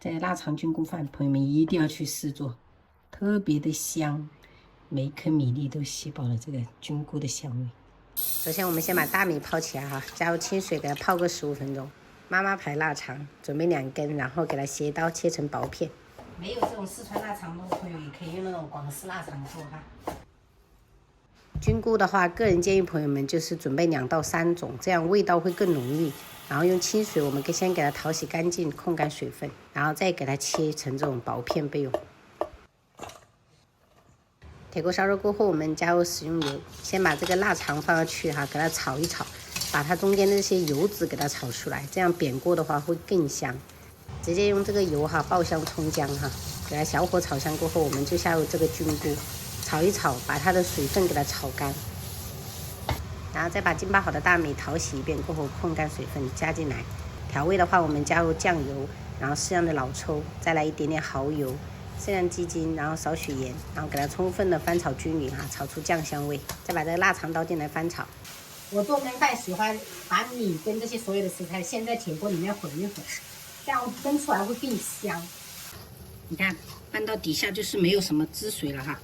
这臘腸菌菇飯，朋友們一定要去試做，特別的香，每一顆米粒都吸飽了這個菌菇的香味。首先，我們先把大米泡起來哈，加入清水給它泡個15分鐘。媽媽牌臘腸準備2根，然後給它斜刀切成薄片。沒有這種四川臘腸的朋友，也可以用那種廣式臘腸做哈。菌菇的話，個人建議朋友們就是準備2到3種，這樣味道會更濃郁。然後用清水，我們先給它淘洗乾淨，控乾水分，然後再給它切成這種薄片備用。鐵鍋燒熱過後，我們加入食用油，先把這個臘腸放上去哈，給它炒一炒，把它中間的這些油脂給它炒出來，這樣煸過的話會更香。直接用這個油哈爆香蔥薑哈，給它小火炒香過後，我們就下入這個菌菇，炒一炒，把它的水分給它炒乾。然後再把浸泡好的大米淘洗一遍過後，控乾水分加進來。調味的話，我們加入醬油，然後適量的老抽，再來一點點蠔油，適量雞精，然後少許鹽，然後給它充分的翻炒均勻哈，炒出醬香味。再把這個臘腸倒進來翻炒。我做燜飯喜歡把米跟這些所有的食材先在鐵鍋裡面混一混，這樣燜出來會更香。你看翻到底下就是沒有什麼汁水了哈，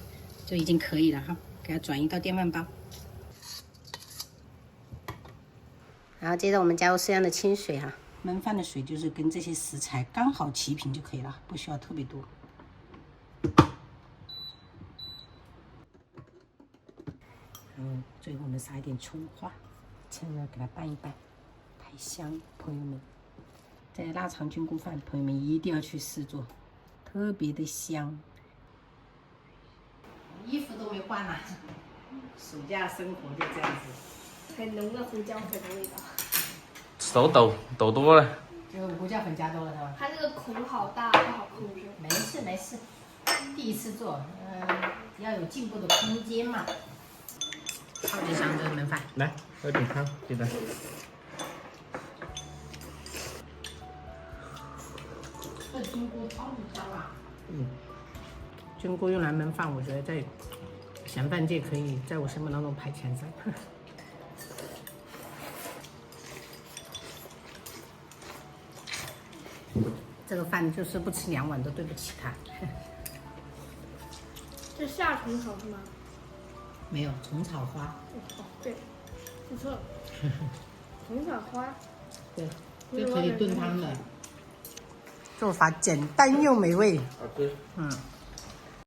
就已經可以了哈。給它轉移到電飯煲。然後接着我們加入適量的清水哈，燜飯的水就是跟這些食材剛好齊平就可以了，不需要特別多。然後最後我們撒一點蔥花，趁熱給它拌一拌，太香，朋友們。這臘腸菌菇飯，朋友們一定要去試做，特別的香。衣服都沒換呢，暑假生活就這樣子。很濃的胡椒粉的味道，手抖多了，就胡椒粉加多了是吧？它這個孔好大，不好控制。沒事沒事，第一次做，要有進步的空間嘛。超級香這個燜飯，來喝點湯，記得。這菌菇超級香啊！菌菇用來燜飯，我覺得在鹹飯界可以在我心目當中排前3。這個飯就是不吃2碗都對不起他。這夏蟲草是嗎？沒有，蟲草花。哦，對，記錯了。蟲草花。對，就可以燉湯的。做法簡單又美味。好吃。